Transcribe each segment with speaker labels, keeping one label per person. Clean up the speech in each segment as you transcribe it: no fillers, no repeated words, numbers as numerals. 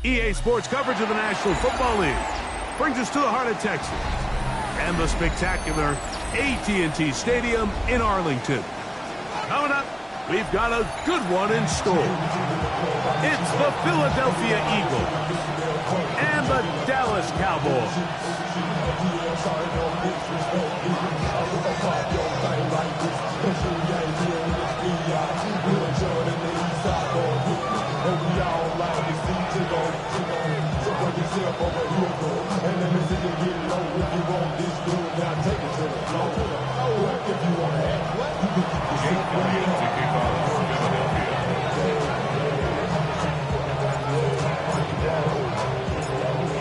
Speaker 1: EA Sports coverage of the National Football League brings us to the heart of Texas and the spectacular AT&T Stadium in Arlington. Coming up, we've got a good one in store. It's the Philadelphia Eagles and the Dallas Cowboys.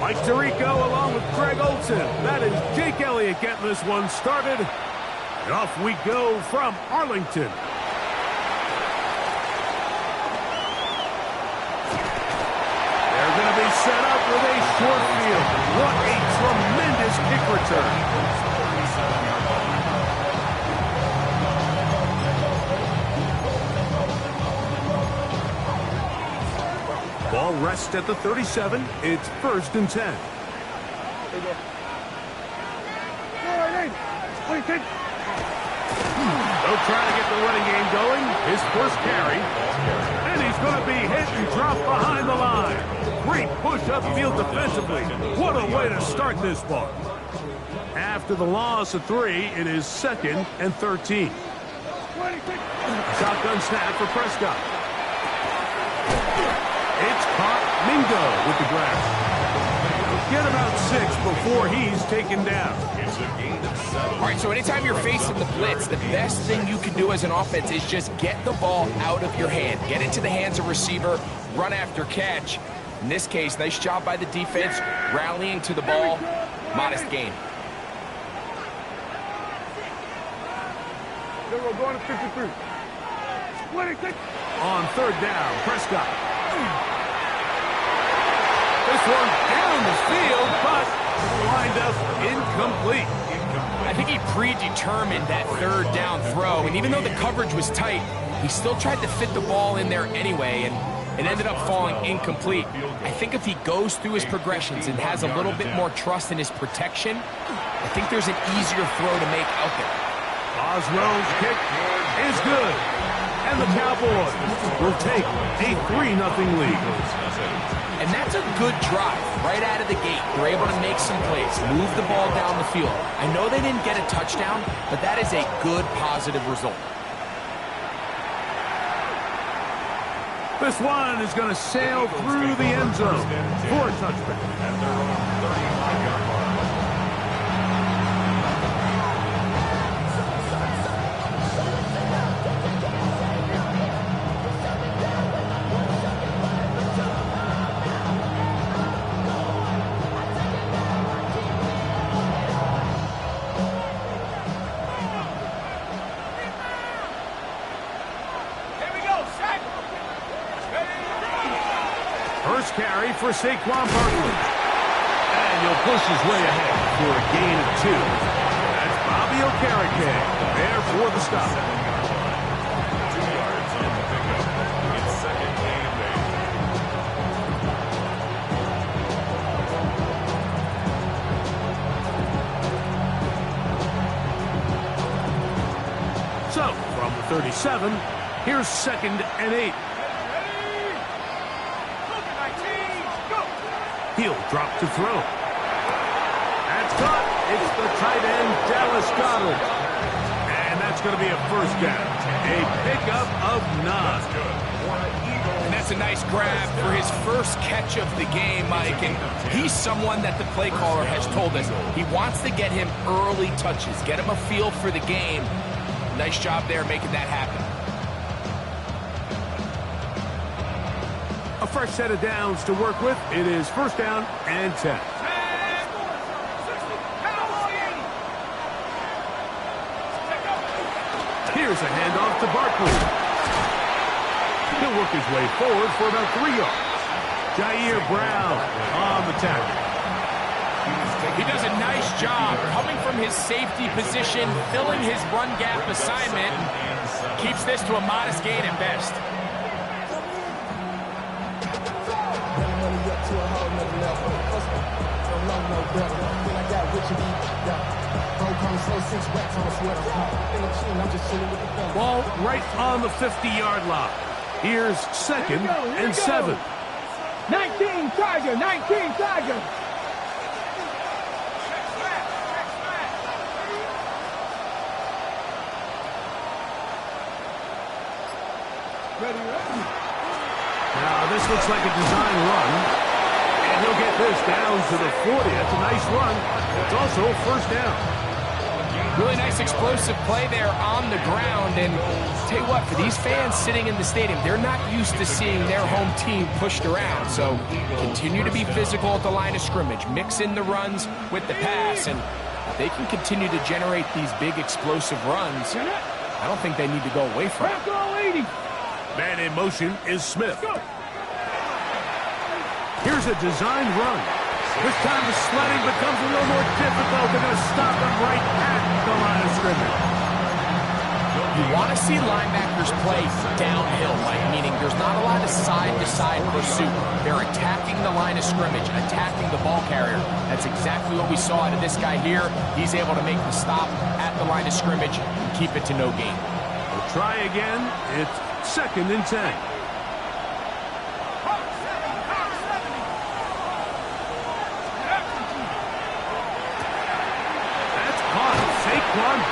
Speaker 1: Mike Tirico along with Greg Olson. That is Jake Elliott getting this one started. And off we go from Arlington. They're going to be set up with a short field. What a tremendous kick return. Ball rests at the 37. It's 1st and 10. They'll try to get the running game going. His first carry. And he's going to be hit and dropped behind the line. Great push upfield defensively. What a way to start this ball. After the loss of 3, it is 2nd and 13. Shotgun snap for Prescott. It's caught. Mingo with the grab. Get about 6 before he's taken down.
Speaker 2: All right, so anytime you're facing the blitz, the best thing you can do as an offense is just get the ball out of your hand. Get into the hands of receiver, run after catch. In this case, nice job by the defense, rallying to the ball. Modest gain.
Speaker 1: We're going to 53. On 3rd down, Prescott. This one down the field, but lined up incomplete.
Speaker 2: I think he predetermined that 3rd down throw, and even though the coverage was tight, he still tried to fit the ball in there anyway, and it ended up falling incomplete. I think if he goes through his progressions and has a little bit more trust in his protection, I think there's an easier throw to make out there.
Speaker 1: Oswell's kick is good, and the Cowboys will take a 3-0 lead.
Speaker 2: And that's a good drive right out of the gate. They're able to make some plays, move the ball down the field. I know they didn't get a touchdown, but that is a good, positive result.
Speaker 1: This one is going to sail through the end zone for a touchback. First carry for Saquon Barkley. And he'll push his way ahead for a gain of 2. That's Bobby Okereke there for the stop.
Speaker 3: 2 yards on the pickup. It's 2nd and
Speaker 1: 8. So, from the 37, here's 2nd and 8. He'll drop to throw. That's caught. It's the tight end, Dallas Goedert. And that's going to be a 1st down. A pickup of 9.
Speaker 2: And that's a nice grab for his first catch of the game, Mike. And he's someone that the play caller has told us he wants to get him early touches, get him a feel for the game. Nice job there making that happen.
Speaker 1: A fresh set of downs to work with. It is 1st down and 10. Here's a handoff to Barkley. He'll work his way forward for about 3 yards. Jair Brown on the tackle.
Speaker 2: He does a nice job coming from his safety position, filling his run gap assignment, and keeps this to a modest gain at best.
Speaker 1: Ball right on the 50-yard line. Here's 2nd and 7.
Speaker 4: 19 Tiger, 19 Tiger. Ready.
Speaker 1: Now this looks like a design run. And he'll get this down to the 40. That's a nice run. It's also a first down.
Speaker 2: Really nice explosive play there on the ground. And tell you what, for these fans sitting in the stadium, they're not used to seeing their home team pushed around. So continue to be physical at the line of scrimmage. Mix in the runs with the pass. And they can continue to generate these big explosive runs. I don't think they need to go away from it.
Speaker 1: Man in motion is Smith. Here's a designed run. This time the sledding becomes a little more difficult. They're going to stop him right at the line of scrimmage.
Speaker 2: You want to see linebackers play downhill, like meaning there's not a lot of side-to-side pursuit. They're attacking the line of scrimmage, attacking the ball carrier. That's exactly what we saw out of this guy here. He's able to make the stop at the line of scrimmage and keep it to no gain.
Speaker 1: We'll try again. It's 2nd and 10.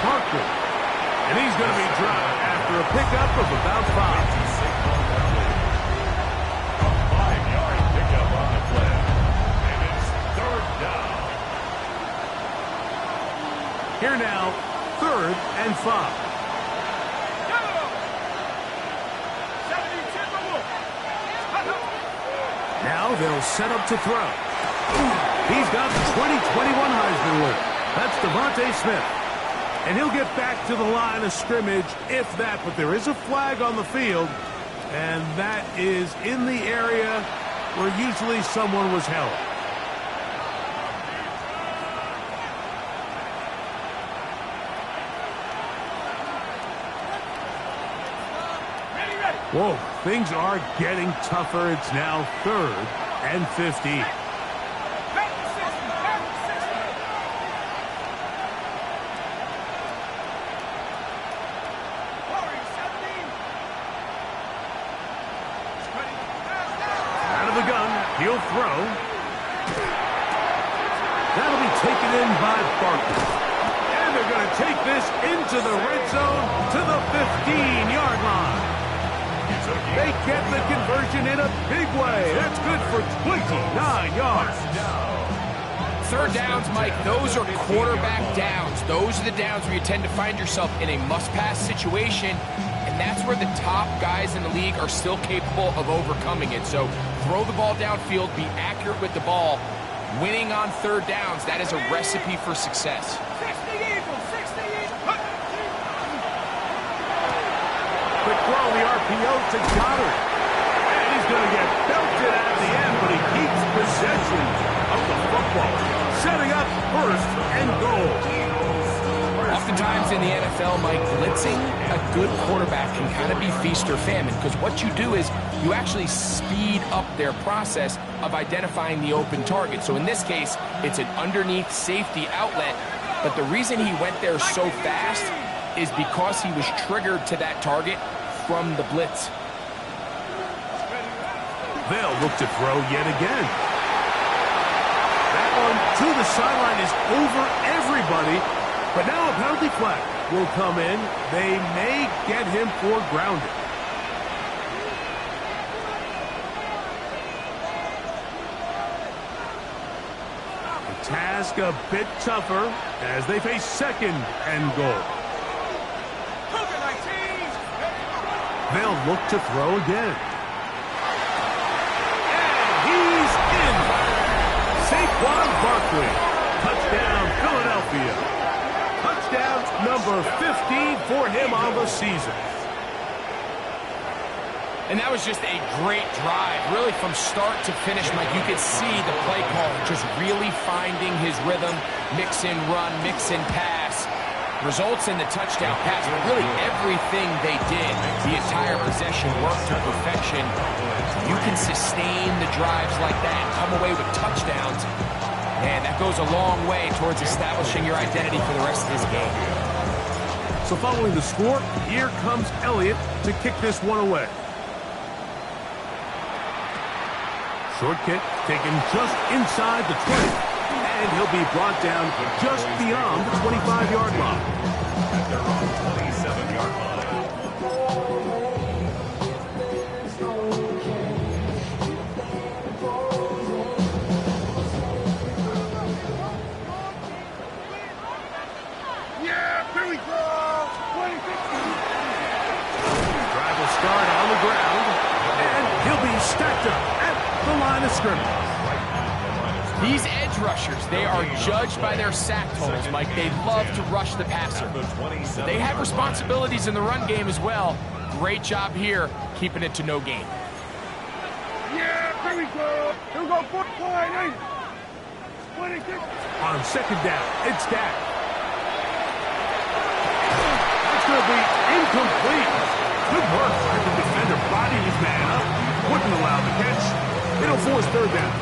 Speaker 1: Parker. And he's going to be dropped after a pickup of about 5.
Speaker 3: A 5-yard pickup on the play. And it's 3rd down.
Speaker 1: Here now, 3rd and 5. Now they'll set up to throw. He's got the 2021 Heisman winner. That's Devontae Smith. And he'll get back to the line of scrimmage, if that. But there is a flag on the field, and that is in the area where usually someone was held. Whoa, things are getting tougher. It's now 3rd and 15. He'll throw. That'll be taken in by Barker. And they're going to take this into the red zone to the 15-yard line. They get the conversion in a big way. That's good for 29 yards.
Speaker 2: 3rd downs, Mike, those are quarterback downs. Those are the downs where you tend to find yourself in a must-pass situation. And that's where the top guys in the league are still capable of overcoming it. So throw the ball downfield, be accurate with the ball. Winning on 3rd downs, that is a recipe for success.
Speaker 4: 60 Eagles, 60 Eagles.
Speaker 1: Quick throw, the RPO to Goddard. And he's going to get belted at the end, but he keeps possession of the football. Setting up 1st and goal.
Speaker 2: Oftentimes in the NFL, Mike, blitzing a good quarterback can kind of be feast or famine, because what you do is you actually speed up their process of identifying the open target. So in this case, it's an underneath safety outlet, but the reason he went there so fast is because he was triggered to that target from the blitz.
Speaker 1: They'll look to throw yet again. That one to the sideline is over everybody. But now a penalty flag will come in. They may get him for grounding. The task a bit tougher as they face 2nd and goal. They'll look to throw again. And he's in. Saquon Barkley. Touchdown, Philadelphia. Touchdown number 15 for him on the season.
Speaker 2: And that was just a great drive, really from start to finish, Mike. You could see the play call just really finding his rhythm, mix and run, mix and pass. Results in the touchdown pass, but really everything they did, the entire possession worked to perfection. You can sustain the drives like that and come away with touchdowns, and that goes a long way towards establishing your identity for the rest of this game.
Speaker 1: So following the score, here comes Elliott to kick this one away. Short kick taken just inside the 20. And he'll be brought down just beyond the 25-yard line.
Speaker 3: At their own 27-yard line.
Speaker 4: Yeah, here we go. 2015.
Speaker 1: Drive will start on the ground. And he'll be stacked up at the line of scrimmage.
Speaker 2: These edge rushers, they are judged by their sack totals, Mike. They love to rush the passer. They have responsibilities in the run game as well. Great job here, keeping it to no gain.
Speaker 4: Yeah, here we go. Here we go, 4-8. 26.
Speaker 1: On second down, it's Dak. That's going to be incomplete. Good work by the defender. Body his man up. Wouldn't allow the catch. It'll force third down.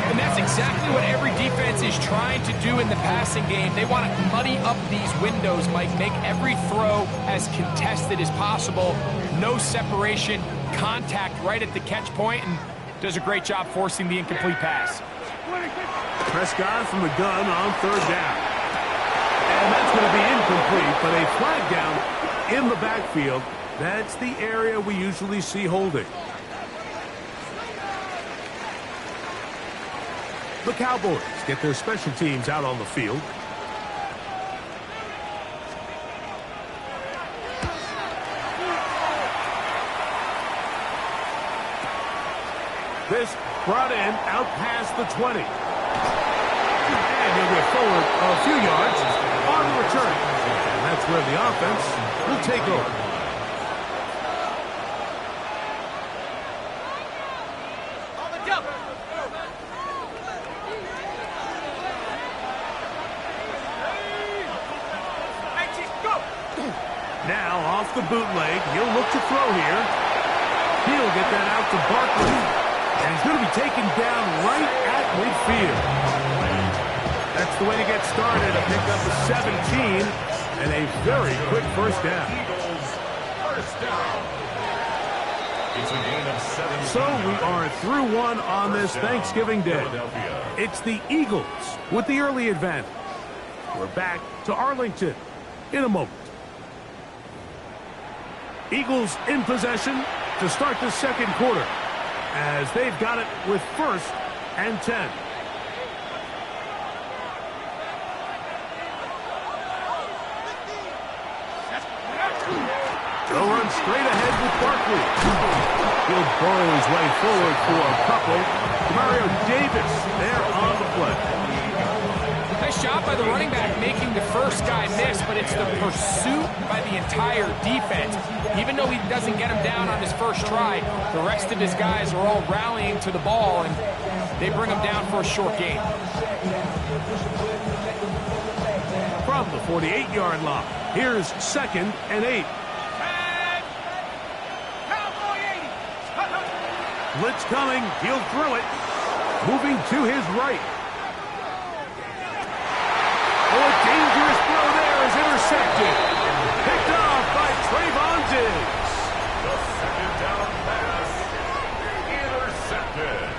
Speaker 2: And that's exactly what every defense is trying to do in the passing game. They want to muddy up these windows, Mike, make every throw as contested as possible. No separation, contact right at the catch point, and does a great job forcing the incomplete pass.
Speaker 1: Prescott from the gun on third down. And that's going to be incomplete, but a flag down in the backfield. That's the area we usually see holding. The Cowboys get their special teams out on the field. This brought in out past the 20. And he'll get forward a few yards on the return. And that's where the offense will take over. Now off the bootleg, he'll look to throw here. He'll get that out to Barkley. And he's going to be taken down right at midfield. That's the way to get started. A pickup of 17 and a very quick first down.
Speaker 3: Eagles, first down. It's a gain of 7.
Speaker 1: So we are through one on this Thanksgiving Day. It's the Eagles with the early advantage. We're back to Arlington in a moment. Eagles in possession to start the second quarter as they've got it with 1st and 10. They'll run straight ahead with Barkley. He'll burrow his way forward for a couple. Mario Davis there on the play.
Speaker 2: Nice job by the running back making the first guy miss, but it's the pursuit by the entire defense. Even though he doesn't get him down on his first try, the rest of his guys are all rallying to the ball, and they bring him down for a short gain.
Speaker 1: From the 48-yard line, here's 2nd and 8. Blitz coming, he'll throw it. Moving to his right. Oh, a dangerous throw there is intercepted. Picked off by Trayvon Diggs.
Speaker 3: The second down pass intercepted.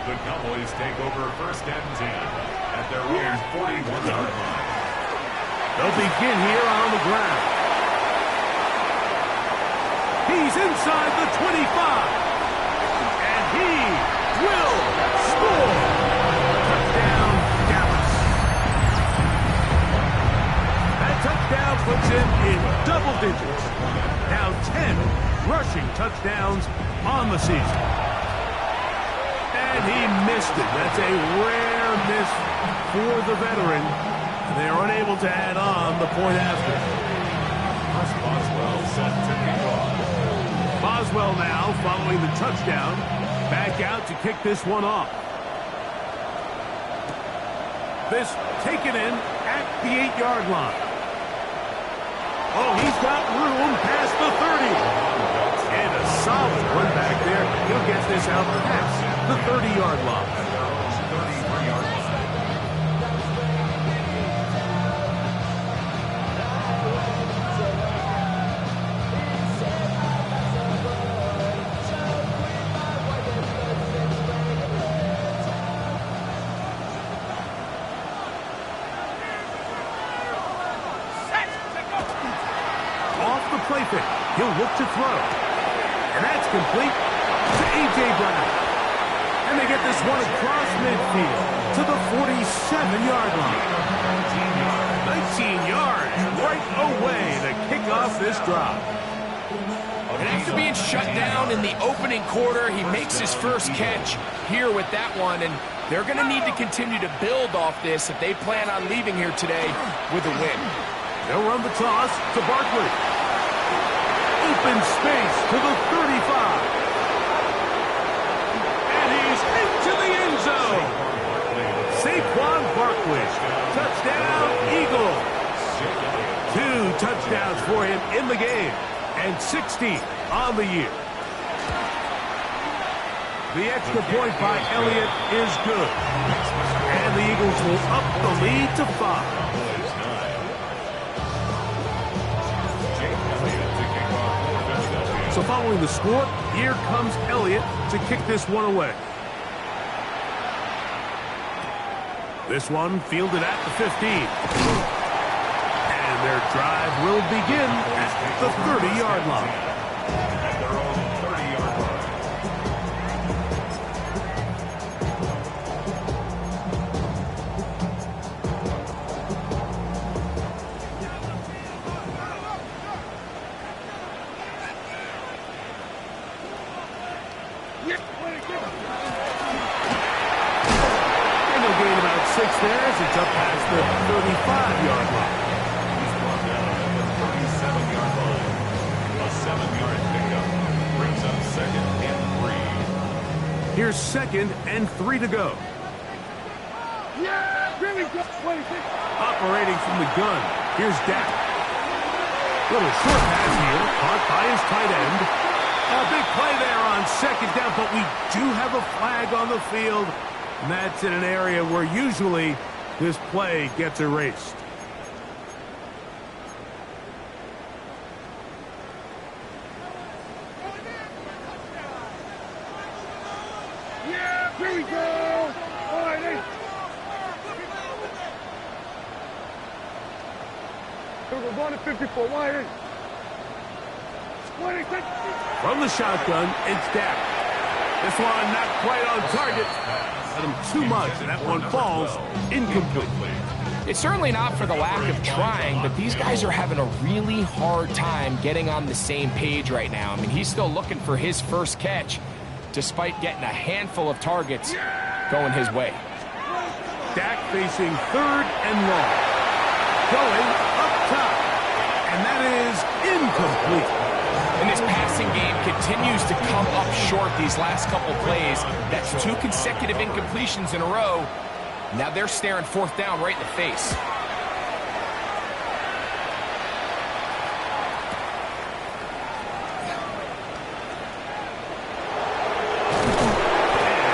Speaker 3: The Cowboys take over 1st and 10 at their own 41-yard line.
Speaker 1: They'll begin here on the ground. He's inside the 25. And he will score. Touchdown, Dallas. That touchdown puts him in double digits. Now 10 rushing touchdowns on the season. And he missed it. That's a rare miss for the veteran. They are unable to add on the point after.
Speaker 3: Boswell set to kick off.
Speaker 1: Boswell now following the touchdown. Back out to kick this one off. This taken in at the 8-yard line. Oh, he's got room past the 30. And a solid run back there. He'll get this out past the 30-yard line. Play fake. He'll look to throw. And that's complete to A.J. Brown. And they get this one across midfield to the 47-yard line. 19 yards right away to kick off this drive.
Speaker 2: And after being shut down in the opening quarter, he makes his first catch here with that one. And they're going to need to continue to build off this if they plan on leaving here today with a win.
Speaker 1: They'll run the toss to Barkley. Open space to the 35. And he's into the end zone. Saquon Barkley. Touchdown, Eagles. 2 touchdowns for him in the game. And 60 on the year. The extra point by Elliott is good. And the Eagles will up the lead to 5. So following the score, here comes Elliott to kick this one away. This one fielded at the 15. And their drive will begin at the 30-yard line.
Speaker 3: At their own 30-yard line.
Speaker 1: There as it's up past the 35-yard line.
Speaker 3: He's brought down at the 37-yard line. A 7-yard pickup brings up 2nd and 3.
Speaker 1: Here's 2nd and 3 to go.
Speaker 4: Yeah, really good.
Speaker 1: Operating from the gun. Here's Dak. Little short pass here, caught by his tight end. A big play there on 2nd down, but we do have a flag on the field. And that's in an area where usually this play gets erased.
Speaker 4: Yeah, here we go. All right, hey. We're going to 54. Wide in.
Speaker 1: From the shotgun, it's Dak. This one not quite on target. Let him too much, and that one falls incomplete.
Speaker 2: It's certainly not for the lack of trying, but these guys are having a really hard time getting on the same page right now. I mean, he's still looking for his first catch, despite getting a handful of targets going his way.
Speaker 1: Dak facing 3rd and long. Going up top, and that is incomplete.
Speaker 2: And this passing game continues to come up short these last couple plays. That's 2 consecutive incompletions in a row. Now they're staring 4th down right in the face.
Speaker 1: And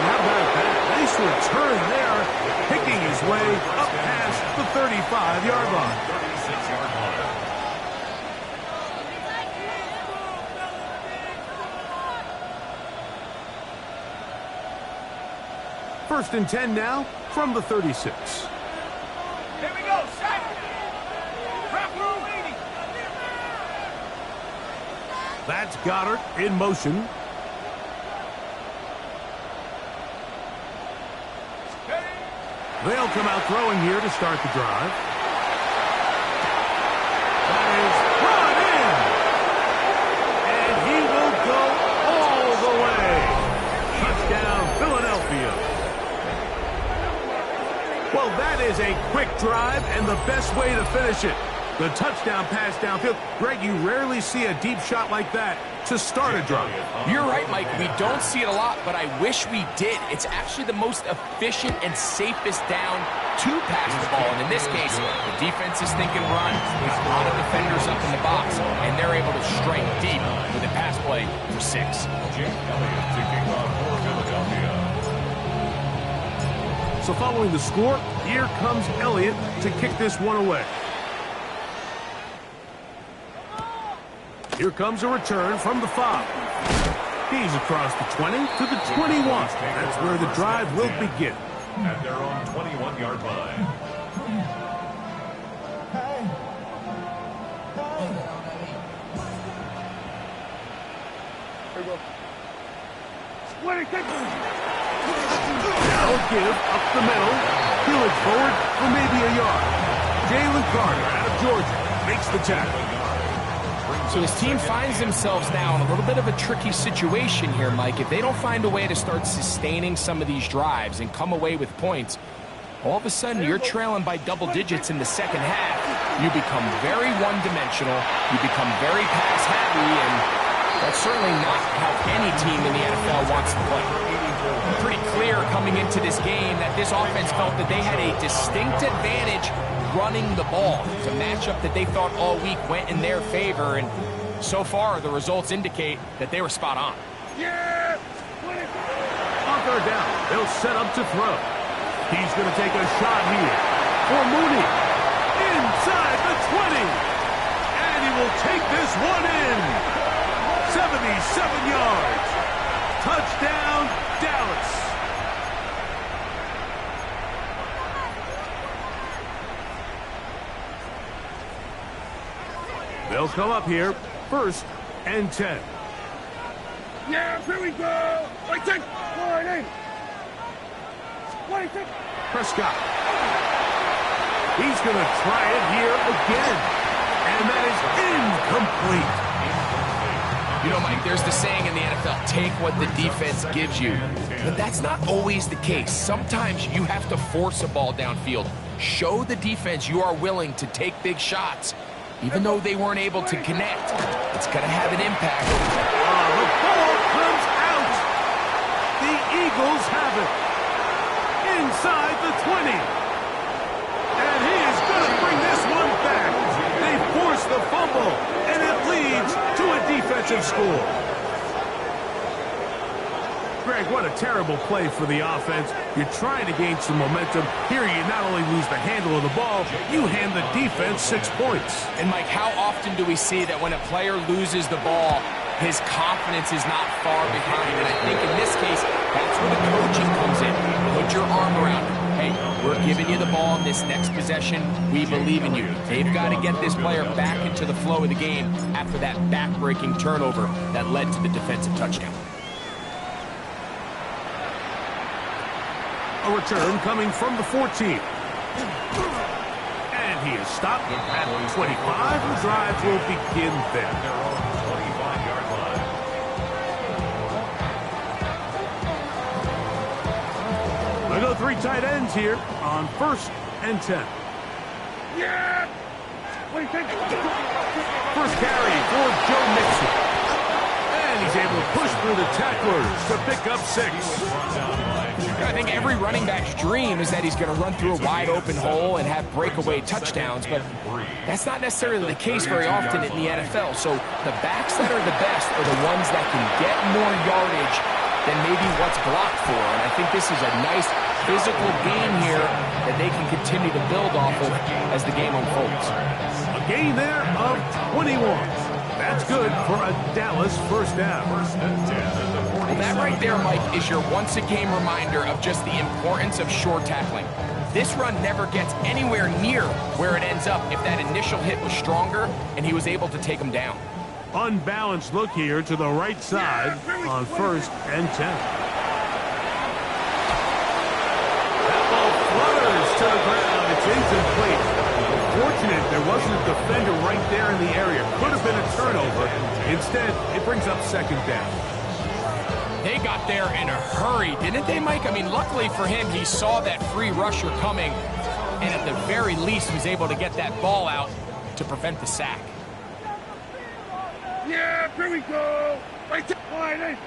Speaker 1: how about that? Nice return there, picking his way up past the 35-yard line.
Speaker 3: 36-yard line.
Speaker 1: First and 10 now from the 36.
Speaker 4: Here we go, set. Drop roll 80.
Speaker 1: That's Goddard in motion. They'll come out throwing here to start the drive. That is brought in. And he will go all the way. Touchdown, Philadelphia. Well, that is a quick drive and the best way to finish it. The touchdown pass downfield. Greg, you rarely see a deep shot like that to start a drive.
Speaker 2: You're right, Mike. We don't see it a lot, but I wish we did. It's actually the most efficient and safest down to pass the ball. And in this case, the defense is thinking run. There's a lot of defenders up in the box, and they're able to strike deep with a pass play for 6.
Speaker 3: Jake Elliott taking off for Philadelphia.
Speaker 1: So following the score, here comes Elliott to kick this one away. Here comes a return from the 5. He's across the 20 to the 21. That's where the drive will begin.
Speaker 3: At their own 21-yard line.
Speaker 4: Here we go. Split it, kick.
Speaker 1: Now a give up the middle. He'll it forward for maybe a yard. Jalen Carter out of Georgia makes the tackle.
Speaker 2: So his team finds themselves now in a little bit of a tricky situation here, Mike. If they don't find a way to start sustaining some of these drives and come away with points, all of a sudden you're trailing by double digits in the second half. You become very one-dimensional. You become very pass-happy, and that's certainly not how any team in the NFL wants to play. Pretty clear coming into this game that this offense felt that they had a distinct advantage running the ball. It's a matchup that they thought all week went in their favor, and so far the results indicate that they were spot on.
Speaker 4: Yeah!
Speaker 1: On third down, they'll set up to throw. He's going to take a shot here for Mooney. Inside the 20. And he will take this one in. 77 yards. Touchdown, Dallas. They'll come up here, 1st and 10.
Speaker 4: Yeah, here we go. Wait, take. Warning. Wait, take.
Speaker 1: Prescott. He's going to try it here again. And that is incomplete.
Speaker 2: You know, Mike, there's the saying in the NFL, take what the defense gives you. But that's not always the case. Sometimes you have to force a ball downfield. Show the defense you are willing to take big shots, even though they weren't able to connect. It's going to have an impact.
Speaker 1: The ball comes out. The Eagles have it. Inside the 20. And he is going to bring this one back. They force the fumble, and it leads to a defensive score. Greg, what a terrible play for the offense. You're trying to gain some momentum. Here you not only lose the handle of the ball, you hand the defense 6 points.
Speaker 2: And, Mike, how often do we see that when a player loses the ball, his confidence is not far behind? And I think in this case, that's where the coaching comes in. Put your arm around him. Hey, we're giving you the ball in this next possession. We believe in you. They've got to get this player back into the flow of the game after that back-breaking turnover that led to the defensive touchdown.
Speaker 1: A return coming from the 14. And he is stopped at 25. The drive will begin there.
Speaker 3: Their own 25-yard line.
Speaker 1: They go 3 tight ends here on 1st and 10.
Speaker 4: Yeah! Wait, take.
Speaker 1: First carry for Joe Mixon. And he's able to push through the tacklers to pick up 6.
Speaker 2: I think every running back's dream is that he's going to run through a wide open hole and have breakaway touchdowns, but that's not necessarily the case very often in the NFL. So the backs that are the best are the ones that can get more yardage than maybe what's blocked for. And I think this is a nice physical game here that they can continue to build off of as the game unfolds.
Speaker 1: A gain there of 21. That's good for a Dallas first down.
Speaker 2: Well, that right there, Mike, is your once-a-game reminder of just the importance of short tackling. This run never gets anywhere near where it ends up if that initial hit was stronger and he was able to take him down.
Speaker 1: Unbalanced look here to the right side on 1st and 10. That ball flutters to the ground. It's incomplete. Fortunate there wasn't a defender right there in the area. Could have been a turnover. Instead, it brings up 2nd down.
Speaker 2: They got there in a hurry, didn't they, Mike? I mean, luckily for him, he saw that free rusher coming and at the very least was able to get that ball out to prevent the sack.
Speaker 4: Yeah, here we go. Right there. Wide eight.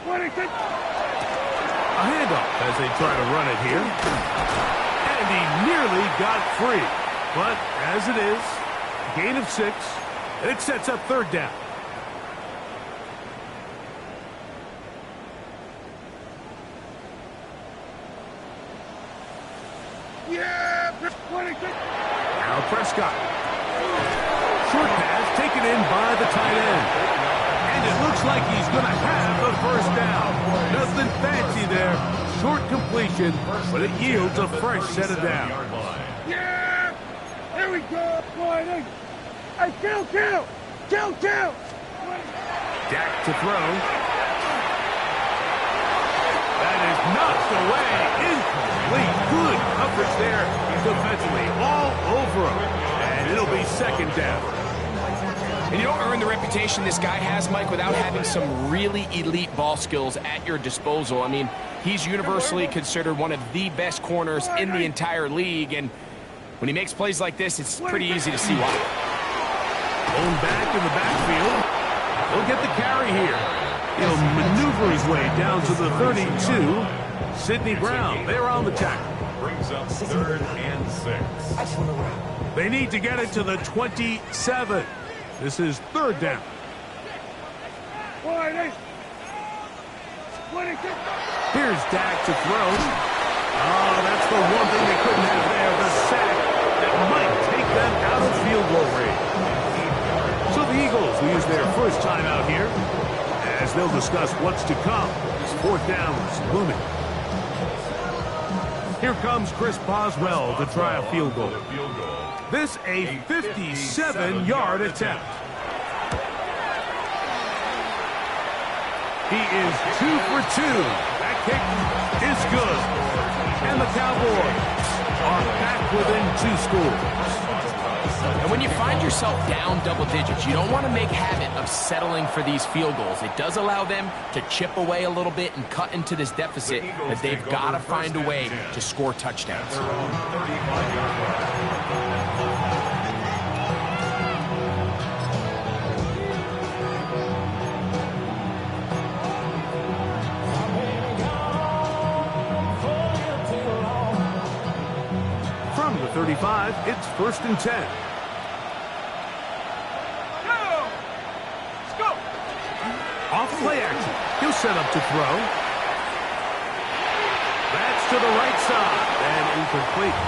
Speaker 1: A handoff as they try to run it here. And he nearly got free. But as it is, gain of 6, and it sets up third down.
Speaker 4: Yeah,
Speaker 1: Now Prescott. Short pass taken in by the tight end. And it looks like he's going to have the first down. Nothing fancy there. Short completion, but it yields a fresh set of downs.
Speaker 4: Yeah! Here we go! Hey, kill!
Speaker 1: Dak to throw. That is knocked away. Incomplete. Good coverage there defensively. All over him. And it'll be second down.
Speaker 2: And you don't earn the reputation this guy has, Mike, without having some really elite ball skills at your disposal. I mean, he's universally considered one of the best corners in the entire league, and when he makes plays like this, it's pretty easy to see why.
Speaker 1: Going back in the backfield. He'll get the carry here. He'll maneuver his way down to the 32. Sidney Brown, they're on the tackle.
Speaker 3: Brings up 3rd and 6.
Speaker 1: They need to get it to the 27. This is third down. Here's Dak to throw. Oh, that's the one thing they couldn't have there, the sack that might take them out of field goal range. So the Eagles will use their first time out here as they'll discuss what's to come. This fourth down is looming. Here comes Chris Boswell to try a field goal. This a 57-yard attempt. He is 2 for 2. That kick is good. And the Cowboys are back within 2 scores.
Speaker 2: And when you find yourself down double digits, you don't want to make habit of settling for these field goals. It does allow them to chip away a little bit and cut into this deficit, but they've got to find a way to score touchdowns.
Speaker 1: From the 35, it's 1st and 10. Off play action. He'll set up to throw. That's to the right side and incomplete.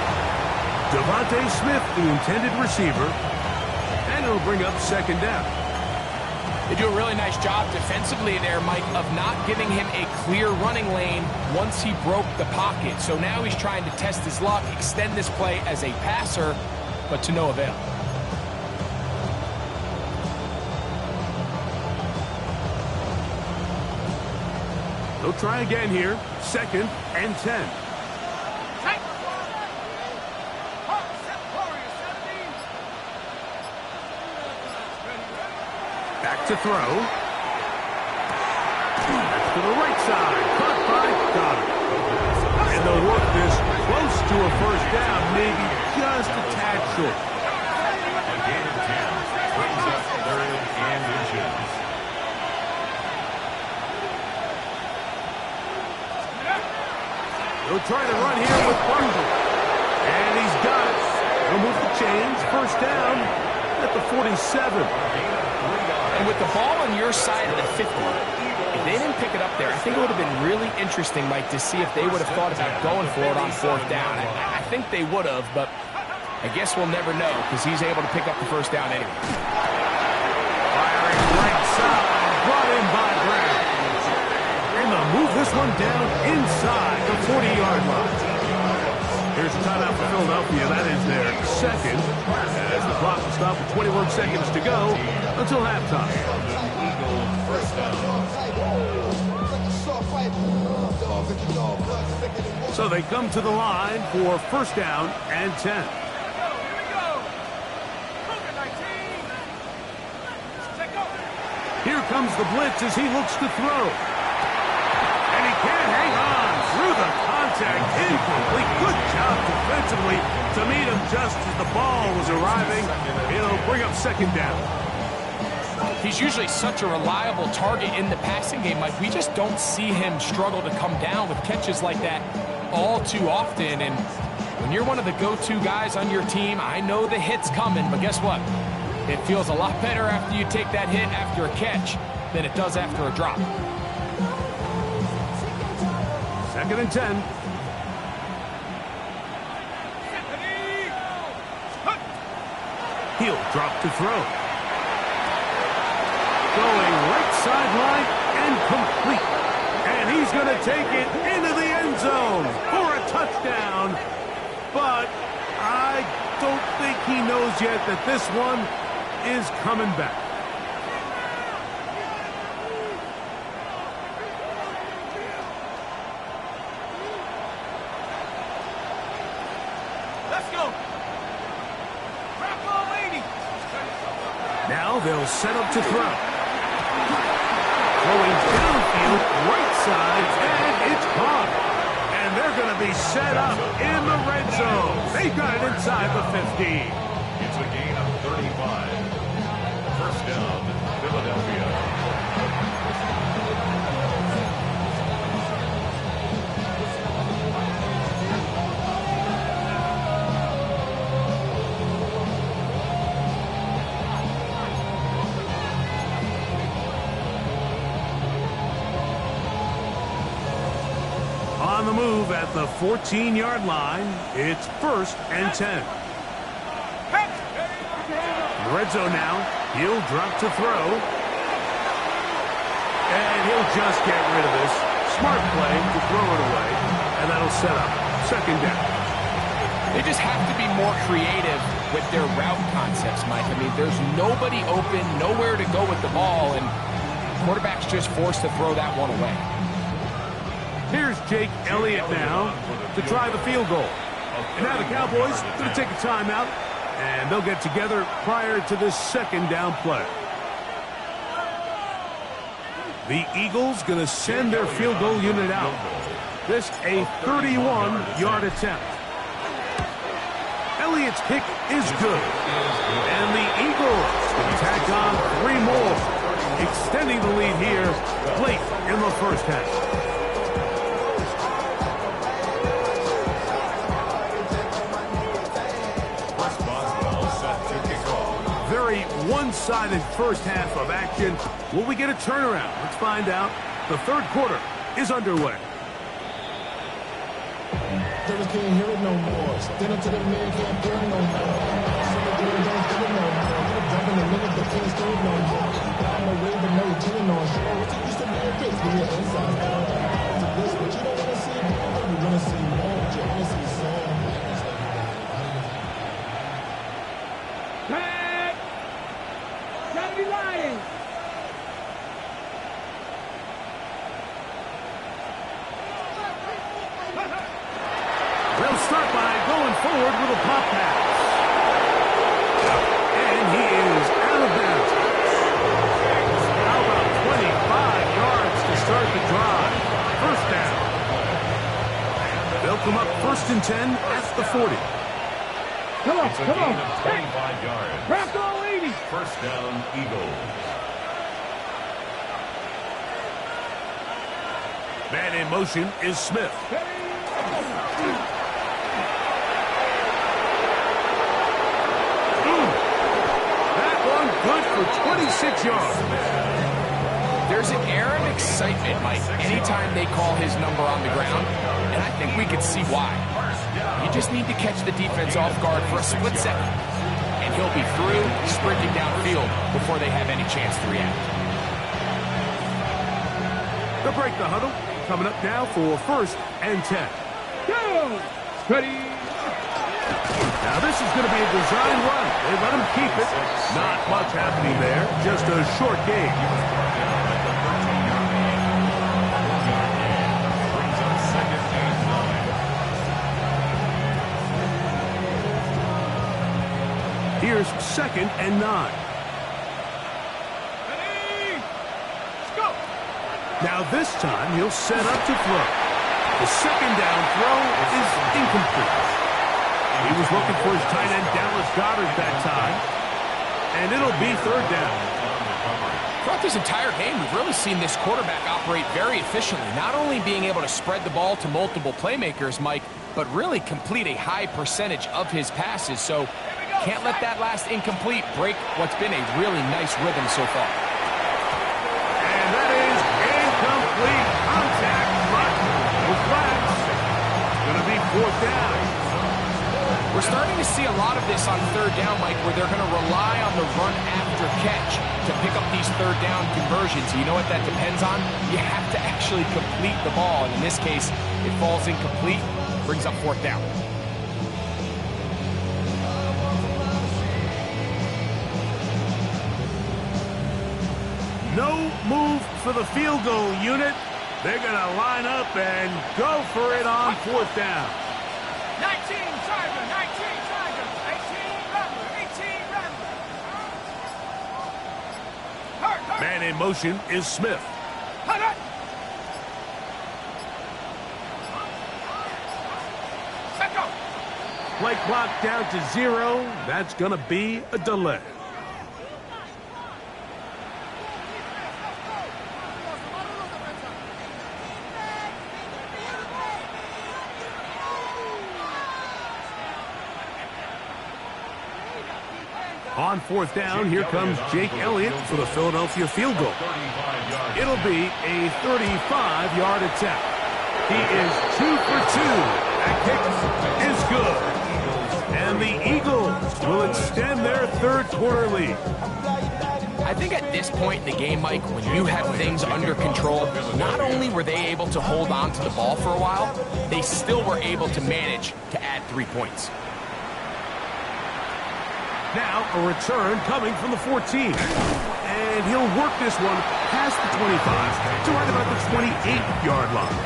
Speaker 1: Devontae Smith, the intended receiver, and it'll bring up second down.
Speaker 2: They do a really nice job defensively there, Mike, of not giving him a clear running lane once he broke the pocket. So now he's trying to test his luck, extend this play as a passer, but to no avail.
Speaker 1: They'll try again here. 2nd and 10. Back to throw. Back to the right side. Caught by Goddard. And they'll work this close to a first down, maybe just a tad short.
Speaker 3: A gain of 10 brings up 3rd and inches.
Speaker 1: He'll try to run here with Barkley. And he's got it. He'll move the chains. First down at the 47.
Speaker 2: And with the ball on your side of the 50, if they didn't pick it up there, I think it would have been really interesting, Mike, to see if they would have thought about going for it on 4th down. I think they would have, but I guess we'll never know because he's able to pick up the first down anyway.
Speaker 1: Firing right side. Brought in by Brown. And they'll move this one down inside the 40-yard line. Here's a timeout for Philadelphia. That is their second. As the clock will stop with 21 seconds to go until halftime. So they come to the line for first down and 10. Here comes the blitz as he looks to throw. And he can't hang on through the contact. Incomplete. Good job defensively to meet him just as the ball was arriving. It'll bring up second down.
Speaker 2: He's usually such a reliable target in the passing game, Mike. We just don't see him struggle to come down with catches like that all too often. And when you're one of the go-to guys on your team, I know the hit's coming, but guess what? It feels a lot better after you take that hit after a catch than it does after a drop.
Speaker 1: Second and 10. He'll drop to throw. Going right sideline and complete. And he's going to take it into the end zone for a touchdown. But I don't think he knows yet that this one is coming back.
Speaker 4: Let's go.
Speaker 1: Now they'll set up to throw. Throwing downfield, right side, and it's caught. And they're going to be set up in the red zone. They've got it inside the 50.
Speaker 3: It's a gain of 35. First down, Philadelphia.
Speaker 1: On the move at the 14-yard line, it's first and 10. In the red zone now, he'll drop to throw. And he'll just get rid of this. Smart play to throw it away, and that'll set up second down.
Speaker 2: They just have to be more creative with their route concepts, Mike. I mean, there's nobody open, nowhere to go with the ball, and quarterback's just forced to throw that one away.
Speaker 1: Here's Jake Elliott now to try the field goal. And now the Cowboys going to take a timeout, and they'll get together prior to this second down play. The Eagles going to send their field goal unit out. This a 31-yard attempt. Elliott's kick is good. And the Eagles can tack on 3 more, extending the lead here late in the first half. Very one-sided first half of action. Will we get a turnaround? Let's find out. The third quarter is underway.
Speaker 5: Can't hear it no more. Stand up to the man, can't hear it no more. Some of them don't do it no more. You're jumping the minute, but can't stand no more. I'm a wave, but no chin on. Sure, what you used to be a bitch when you're inside. To this, but you don't want to see more. You want to see more, but you want to see some.
Speaker 4: Tag! Gotta be lying.
Speaker 1: They'll start by going forward with a pop pass. And he is out of bounds. How about 25 yards to start the drive? First down. They'll come up first and 10 at the 40.
Speaker 4: Come on,
Speaker 3: It's a
Speaker 4: come
Speaker 3: gain
Speaker 4: on.
Speaker 3: of 25 yards.
Speaker 4: Crack all 80.
Speaker 3: First down, Eagles.
Speaker 1: Man in motion is Smith. That one good for 26 yards.
Speaker 2: There's an air of excitement, Mike, anytime they call his number on the ground, and I think we could see why. You just need to catch the defense off guard for a split second, and he'll be through, sprinting downfield before they have any chance to react.
Speaker 1: They'll break the huddle. Coming up now for first and 10.
Speaker 4: Go! Ready?
Speaker 1: Now this is going to be a design run. They let him keep it. Not much happening there. Just a short game.
Speaker 3: Brings up second and 9.
Speaker 1: Here's second and 9.
Speaker 4: Ready? Let's go!
Speaker 1: Now this time he'll set up to throw. The second down throw is incomplete. He was looking for his tight end, Dallas Goedert, that time. And it'll be third down.
Speaker 2: Throughout this entire game, we've really seen this quarterback operate very efficiently, not only being able to spread the ball to multiple playmakers, Mike, but really complete a high percentage of his passes. So can't let that last incomplete break what's been a really nice rhythm so far.
Speaker 1: And that is incomplete contact, but with flags, it's going to be fourth down.
Speaker 2: We're starting to see a lot of this on third down, Mike, where they're going to rely on the run after catch to pick up these third down conversions. You know what that depends on? You have to actually complete the ball. And in this case, it falls incomplete, brings up fourth down.
Speaker 1: No move for the field goal unit. They're going to line up and go for it on fourth down.
Speaker 4: 19 Tiger, 19 Tiger, 18 Rambler.
Speaker 1: Man in motion is Smith. Play clock down to 0. That's going to be a delay. On fourth down, here comes Jake Elliott for the Philadelphia field goal. It'll be a 35-yard attempt. He is 2 for 2. That kick is good. And the Eagles will extend their third quarter lead.
Speaker 2: I think at this point in the game, Mike, when you have things under control, not only were they able to hold on to the ball for a while, they still were able to manage to add 3 points.
Speaker 1: Now a return coming from the 14. And he'll work this one past the 25 to right about the 28-yard line.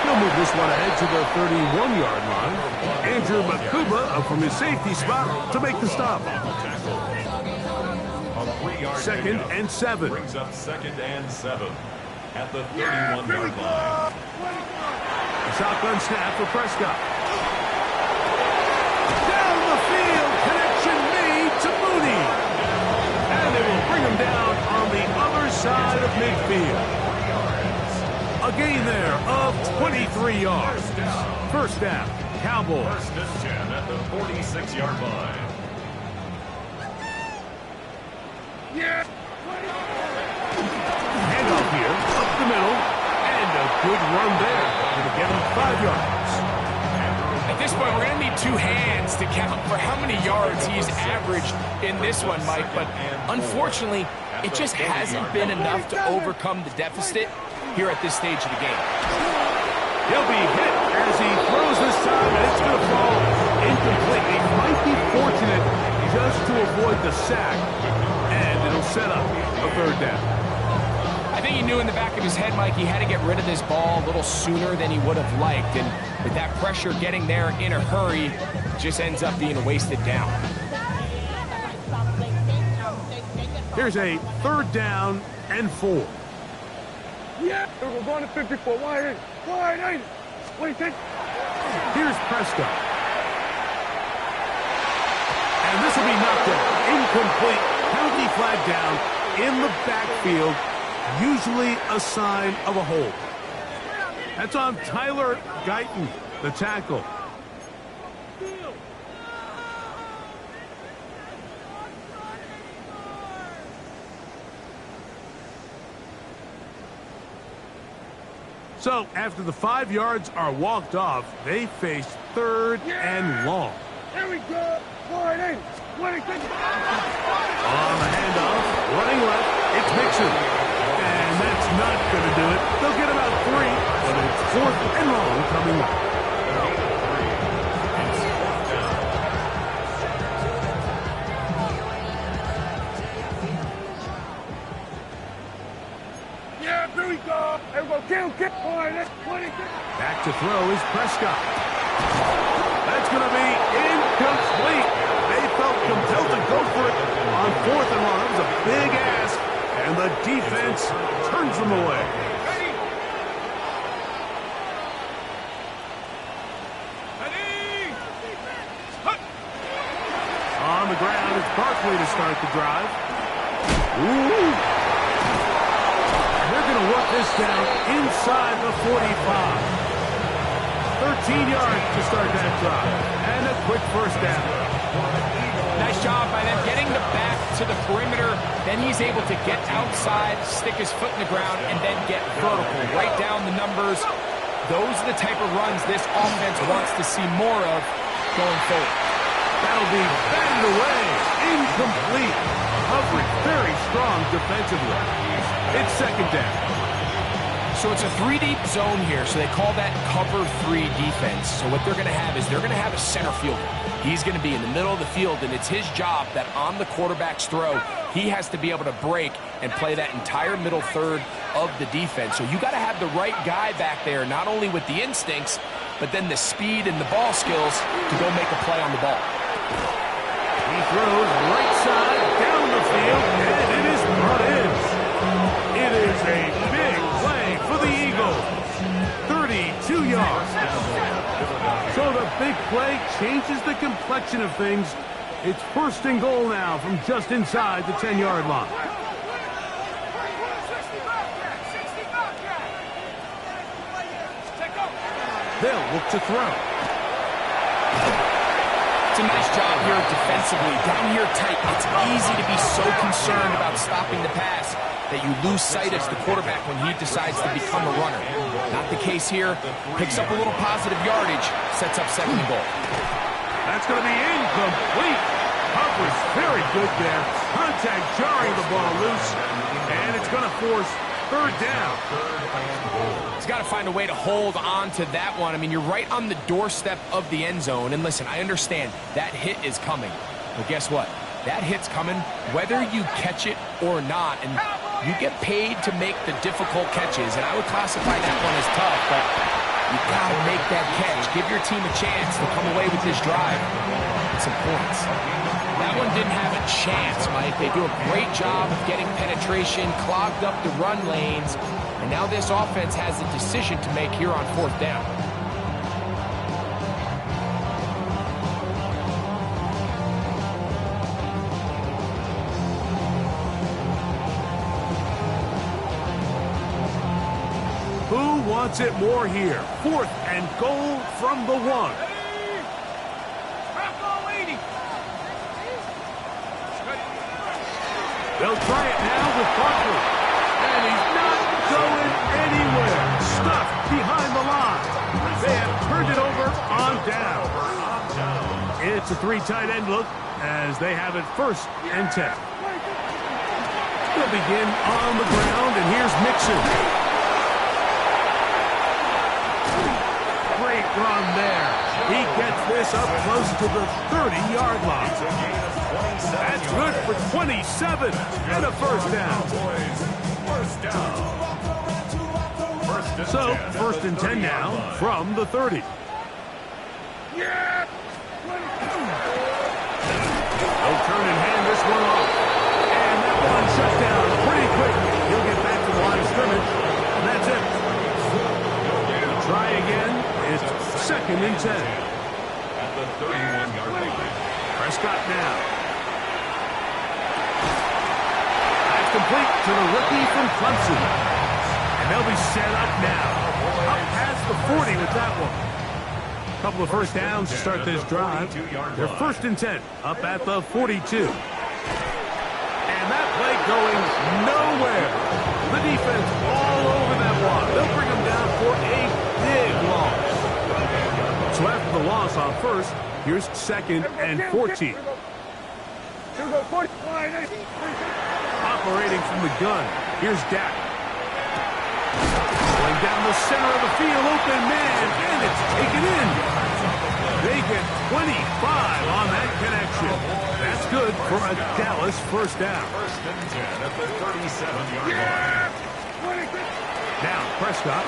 Speaker 1: He'll move this one ahead to the 31-yard line. Andrew Makuba up from his safety spot to make the stop. Second and 7.
Speaker 3: Brings up second and 7 at the 31-yard line.
Speaker 1: Shotgun snap for Prescott. Down the field, connection made to Mooney. And they will bring him down on the other side of midfield. A gain there of 23 yards. First down, Cowboys.
Speaker 3: First and 10 at the 46-yard line.
Speaker 1: Handoff here, up the middle, and a good run there. Going to get him 5 yards.
Speaker 2: At this point, we're going to need 2 hands to count for how many yards he's averaged in this one, Mike. But unfortunately, it just hasn't been enough to overcome the deficit here at this stage of the game.
Speaker 1: He'll be hit as he throws this time, and it's going to fall incomplete. He might be fortunate just to avoid the sack, and it'll set up a third down.
Speaker 2: I think he knew in the back of his head, Mike, he had to get rid of this ball a little sooner than he would have liked. And with that pressure getting there in a hurry, it just ends up being a wasted down.
Speaker 1: Here's a third down and 4.
Speaker 4: Yeah, we're going to 54. Wide in. What do you think?
Speaker 1: Here's Prescott. And this will be knocked down. Incomplete. Penalty flag down in the backfield. Usually a sign of a hold. That's on Tyler Guyton, the tackle. So, after the 5 yards are walked off, they face third and long.
Speaker 4: Here we go. Wide in. What do you think?
Speaker 1: On the handoff, running left, it's Mixon. And that's not going to do it. They'll get about 3, but it's fourth and long coming up.
Speaker 4: Yeah, here we go. Here we go. Kill.
Speaker 1: Back to throw is Prescott. That's going to be incomplete. They felt compelled to go for it on 4th and 1. It was a big ask, and the defense turns them away. On the ground, it's Barkley to start the drive. Ooh. They're going to work this down inside the 45. 13 yards to start that drive. And a quick first down.
Speaker 2: Nice job by them getting the back to the perimeter. Then he's able to get outside, stick his foot in the ground, and then get vertical. Right down the numbers. Those are the type of runs this offense wants to see more of going forward.
Speaker 1: That'll be batted away. Incomplete. Coverage very strong defensively. It's second down.
Speaker 2: So it's a 3-deep zone here, so they call that cover 3 defense. So what they're going to have is they're going to have a center fielder. He's going to be in the middle of the field, and it's his job that on the quarterback's throw, he has to be able to break and play that entire middle third of the defense. So you got to have the right guy back there, not only with the instincts, but then the speed and the ball skills to go make a play on the ball.
Speaker 1: He throws right side down the field, and it is brought in. It is a big play for the Eagles. 32 yards. So the big play changes the complexion of things. It's 1st and goal now from just inside the 10-yard line. They'll look to throw.
Speaker 2: It's a nice job here defensively. Down here tight, it's easy to be so concerned about stopping the pass that you lose sight as the quarterback when he decides to become a runner. Not the case here. Picks up a little positive yardage, sets up 2nd and goal.
Speaker 1: That's going to be incomplete. Coverage very good there. Contact jarring the ball loose, and it's going to force 3rd down.
Speaker 2: He's got to find a way to hold on to that one. I mean, you're right on the doorstep of the end zone. And listen, I understand that hit is coming. But guess what? That hit's coming whether you catch it or not. And you get paid to make the difficult catches. And I would classify that one as tough, but you got to make that catch. Give your team a chance to come away with this drive with some points. That one didn't have a chance, Mike. They do a great job of getting penetration, clogged up the run lanes, and now this offense has a decision to make here on 4th down.
Speaker 1: Who wants it more here? 4th and goal from the 1. They'll try it now with Barkley. And he's not going anywhere. Stuffed behind the line. They have turned it over on down. It's a 3 tight end look as they have it 1st and 10. They'll begin on the ground, and here's Mixon. Great run there. He gets this up close to the 30-yard line. That's good for 27 and a 1st down. So, 1st and 10 now from the 30. They'll turn and hand this one off. And that one shut down pretty quick. He'll get back to the line of scrimmage, and that's it. Try again. It's 2nd and 10.
Speaker 3: At the 31-yard line.
Speaker 1: Prescott now. Complete to the rookie from Clemson. And they'll be set up now. Up past the 40 with that one. Couple of 1st downs to start this drive. They're 1st and 10 up at the 42. And that play going nowhere. The defense all over that one. They'll bring them down for a big loss. So after the loss on 1st, here's 2nd and 14. Operating from the gun. Here's Dak. Going down the center of the field. Open man. And it's taken in. They get 25 on that connection. That's good for a Dallas 1st down.
Speaker 3: 1st and 10 at the 37-yard line.
Speaker 1: Now Prescott.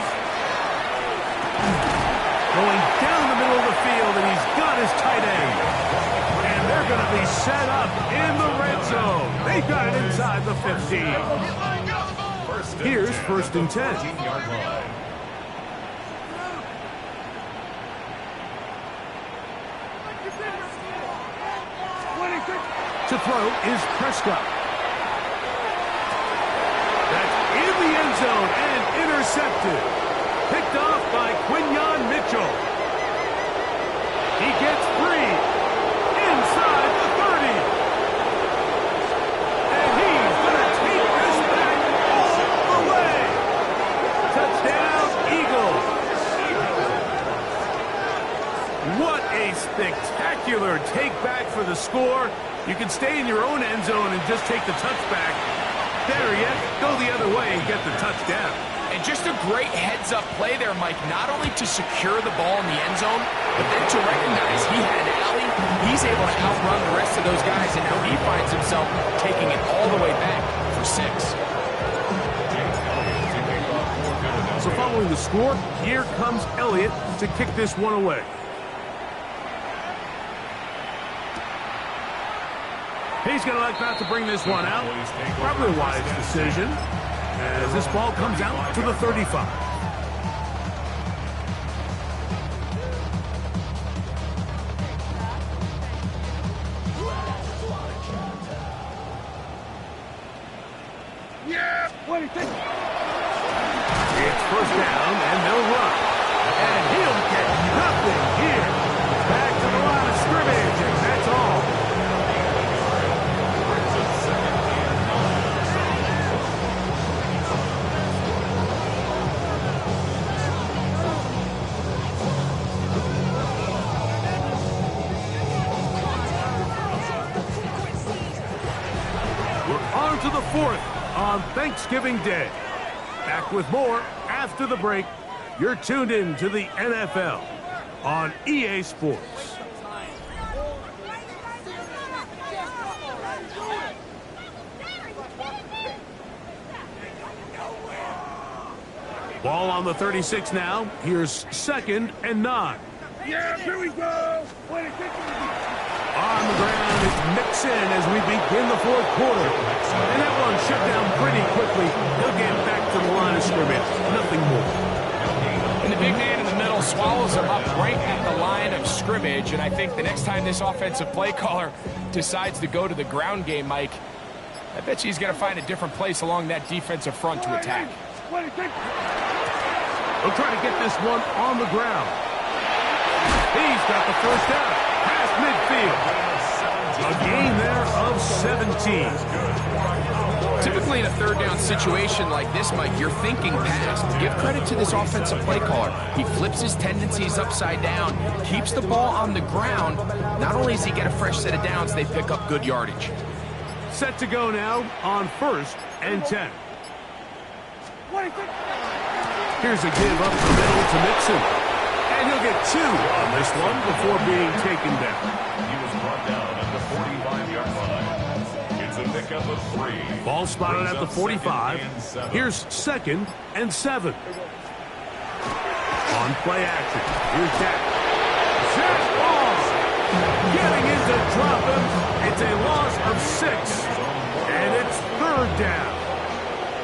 Speaker 1: Going down the middle of the field, and he's got his tight end. And They're going to be set up in the red zone. They got it inside the 15. Here's first and 10.
Speaker 3: 14-yard line.
Speaker 1: To throw is Prescott. That's in the end zone and intercepted. Picked off by Quinyon Mitchell. He gets free inside the 30. And he's going to take this back all the way. Touchdown, Eagles. What a spectacular take back for the score. You can stay in your own end zone and just take the touchback. Better yet, go the other way and get the touchdown.
Speaker 2: And just a great heads-up play there, Mike, not only to secure the ball in the end zone, but then to recognize he had an alley. He's able to outrun the rest of those guys, and now he finds himself taking it all the way back for 6.
Speaker 1: So following the score, here comes Elliott to kick this one away. He's going to like not to bring this one out. Probably a wise decision, as this ball comes out to the 35.
Speaker 4: Yeah, 26.
Speaker 1: It's first down, and they'll run. And he'll get nothing here. Back to the line of scrimmage, and that's all. On to the 4th on Thanksgiving Day. Back with more after the break. You're tuned in to the NFL on EA Sports. Ball on the 36 now. Here's 2nd and 9.
Speaker 4: Yeah, here we go. 26.
Speaker 1: On the ground, it's Mixon as we begin the 4th quarter. And that one shut down pretty quickly. He'll get back to the line of scrimmage. Nothing more.
Speaker 2: And the big man in the middle swallows him up right at the line of scrimmage. And I think the next time this offensive play caller decides to go to the ground game, Mike, I bet you he's going to find a different place along that defensive front to attack.
Speaker 4: 26.
Speaker 1: They'll try to get this one on the ground. He's got the first down. Past midfield. A gain there of 17.
Speaker 2: Typically in a 3rd down situation like this, Mike, you're thinking pass. Give credit to this offensive play caller. He flips his tendencies upside down, keeps the ball on the ground. Not only does he get a fresh set of downs, they pick up good yardage.
Speaker 1: Set to go now on 1st and 10.
Speaker 4: 26.
Speaker 1: Here's a give up the middle to Mixon. And he'll get 2 on this one before being taken down.
Speaker 3: He was brought down at the 45-yard line. It's a pickup of 3.
Speaker 1: Ball spotted at the 45. Here's 2nd and 7. On play action. Here's Dak. Set ball. Getting in to drop him. It's a loss of 6. And it's 3rd down.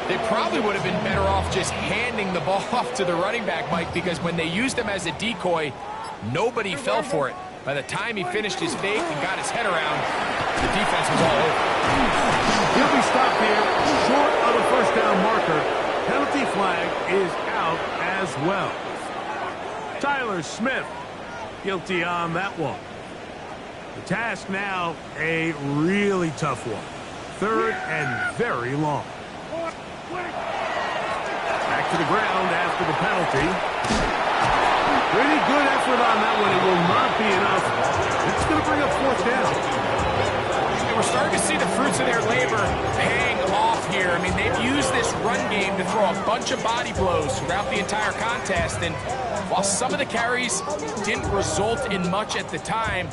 Speaker 2: They probably would have been better off just handing the ball off to the running back, Mike, because when they used him as a decoy, nobody fell for it. By the time he finished his fake and got his head around, the defense was all over.
Speaker 1: He'll be stopped here short of the first down marker. Penalty flag is out as well. Tyler Smith guilty on that one. The task now a really tough one. 3rd and very long. Back to the ground after the penalty. Pretty good effort on that one. It will not be enough. It's going to bring up 4th down.
Speaker 2: And we're starting to see the fruits of their labor paying off here. I mean, they've used this run game to throw a bunch of body blows throughout the entire contest. And while some of the carries didn't result in much at the time,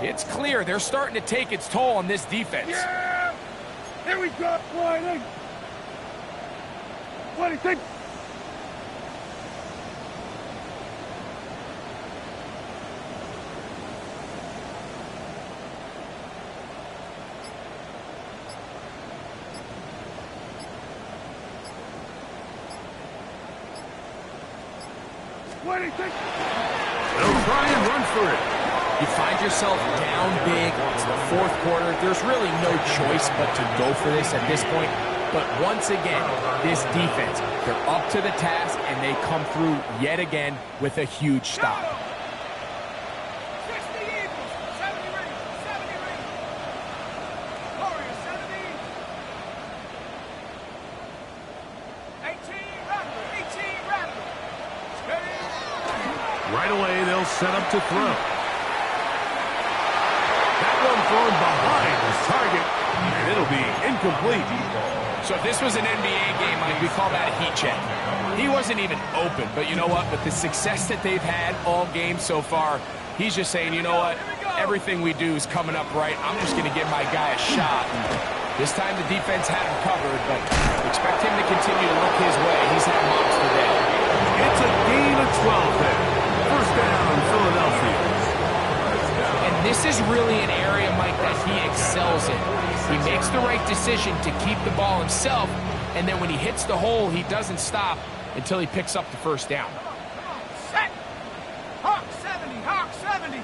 Speaker 2: it's clear they're starting to take its toll on this defense.
Speaker 4: Yeah, here we go. 26.
Speaker 1: They'll try and run for it.
Speaker 2: You find yourself down big. It's the fourth quarter. There's really no choice but to go for this at this point. But once again, this defense, they're up to the task, and they come through yet again with a huge stop.
Speaker 4: 60 Eagles, 70 Rangers, 70 Rangers. Warriors, 70. 18 Rattler, 18 Rattler. Steady.
Speaker 1: Right away, they'll set up to throw. That one thrown behind his target, and it'll be incomplete.
Speaker 2: So if this was an NBA game, Mike, we call that a heat check. He wasn't even open, but you know what? With the success that they've had all game so far, he's just saying, you know what? Everything we do is coming up right. I'm just going to give my guy a shot. And this time the defense had him covered, but expect him to continue to look his way. He's had monster day.
Speaker 1: It's a gain of 12 there. First down, Philadelphia.
Speaker 2: And this is really an area, Mike, that he excels in. He makes the right decision to keep the ball himself, and then when he hits the hole, he doesn't stop until he picks up the first down.
Speaker 4: Set. Hawk 70, Hawk 70.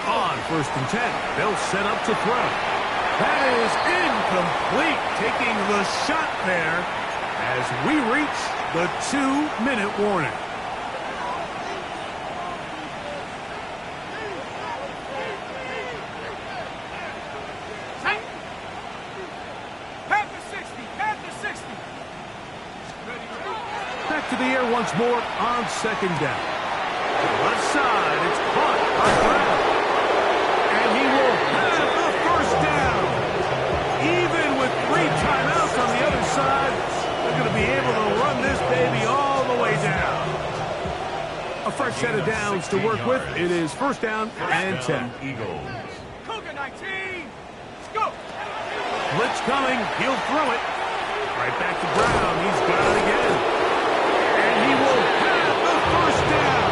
Speaker 1: On first and 10, they'll set up to throw. That is incomplete, taking the shot there as we reach the 2-minute warning.
Speaker 4: Set. Panther 60, Panther 60.
Speaker 1: Back to the air once more on second down. To the left side, it's caught by Brown. And he will have the first down. Even with 3 timeouts on the other side, they're going to be able to run this baby all the way down. A fresh set of downs to work with. It is first down and 10.
Speaker 3: Eagles.
Speaker 4: Cougar 19. Let's go.
Speaker 1: Blitz coming. He'll throw it. Right back to Brown. He's got it again. And he will have the first down.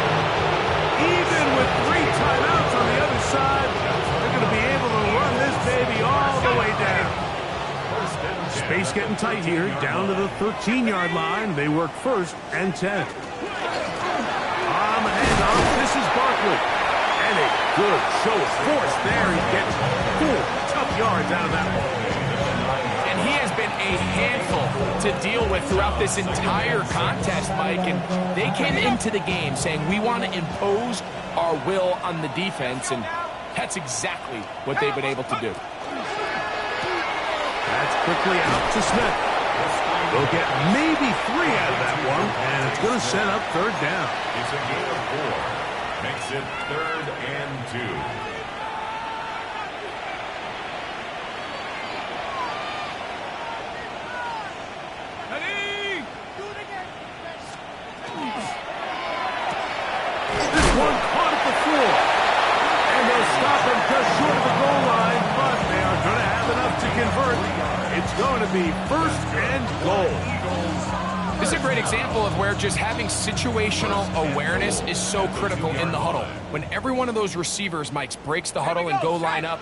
Speaker 1: Even with 3 timeouts on the other side, they're going to be able to run this baby all the way down. Space getting tight here. Down to the 13-yard line. They work first and 10. On the handoff, this is Barkley. And a good show of force there. He gets 4 tough yards out of that one.
Speaker 2: And he has been a handful to deal with throughout this entire contest, Mike. And they came into the game saying, we want to impose our will on the defense, and that's exactly what they've been able to do.
Speaker 1: That's quickly out to Smith. They'll get maybe 3 out of that one, and it's going to set up third down.
Speaker 3: It's a gain of 4. Makes it 3rd and 2.
Speaker 4: Ready. Do it again.
Speaker 1: This one caught at the floor. And they'll stop him just short of the goal line, but they are going to have enough to convert. It's going to be first and goal.
Speaker 2: This is a great example of where just having situational awareness is so critical in the huddle. When every one of those receivers, Mike, breaks the huddle and go line up,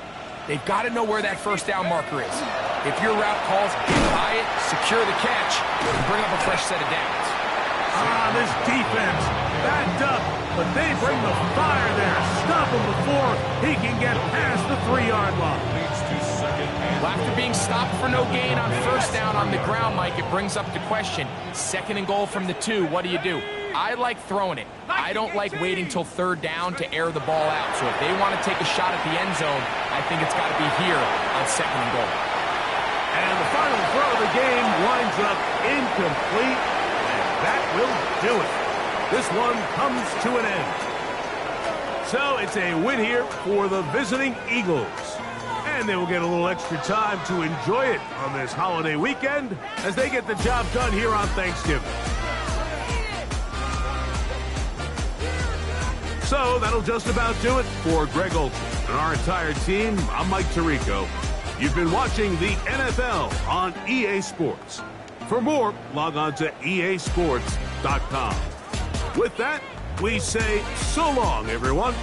Speaker 2: they've got to know where that first down marker is. If your route calls, get by it, secure the catch, and bring up a fresh set of downs.
Speaker 1: This defense backed up, but they bring the fire there. Stop him before he can get past the 3-yard line.
Speaker 3: Leads to 2nd and
Speaker 2: Well, after being stopped for no gain on first down on the ground, Mike, it brings up the question. 2nd and goal from the 2, what do? I like throwing it. I don't like waiting till 3rd down to air the ball out. So if they want to take a shot at the end zone, I think it's got to be here on 2nd and goal.
Speaker 1: And the final throw of the game winds up incomplete, and that will do it. This one comes to an end. So it's a win here for the visiting Eagles. And they will get a little extra time to enjoy it on this holiday weekend as they get the job done here on Thanksgiving. So that'll just about do it for Greg Olson and our entire team. I'm Mike Tirico. You've been watching the NFL on EA Sports. For more, log on to easports.com. With that, we say so long, everyone.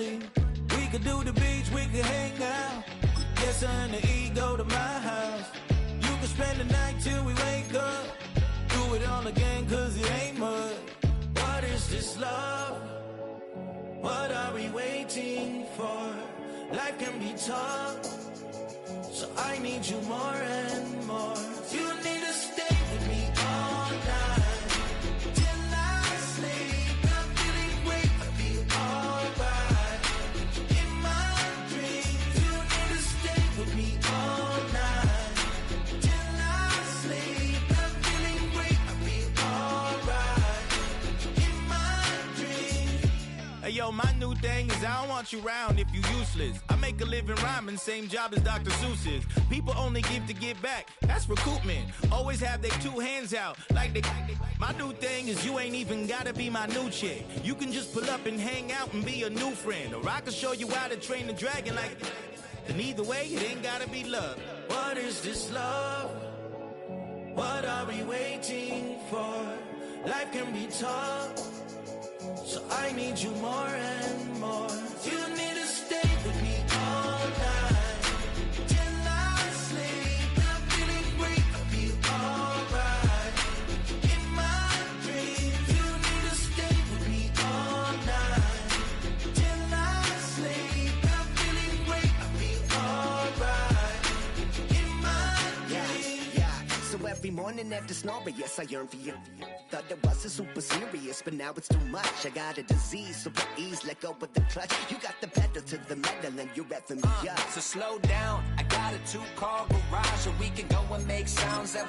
Speaker 6: Monday. We could do the beach, we could hang out. Yes, and the E go to my house. You can spend the night till we wake up. Do it all again, cause it ain't mud. What is this love? What are we waiting for? Life can be tough, so I need you more and more. You need to stay with me all night till I sleep. I'm feeling great, I'll be alright. In my dreams, you need to stay with me all night till I sleep. I'm feeling great, I'll be alright. In my dreams. Hey yo, my new thing is I don't want you around if you useless. I make a living rhyming, same job as Dr. Seuss's. People only give to get back, that's recoupment. Always have their two hands out, like they. My new thing is you ain't even gotta be my new chick. You can just pull up and hang out and be a new friend. Or I can show you how to train the dragon like. And either way, it ain't gotta be love. What is this love? What are we waiting for? Life can be tough, so I need you more and more. You need to stay with me all night till I sleep. I'm feeling great, I'll be alright. In my dreams, you need to stay with me all night till I sleep. I'm feeling great, I'll be alright. In my dreams.
Speaker 7: Yeah. So every morning after snoring, yes, I yearn for you. Thought it wasn't super serious, but now it's too much. I got a disease, so please let go with the clutch. You got the pedal to the metal and you're revving me up.
Speaker 8: So slow down, I got a 2-car garage, and we can go and make sounds that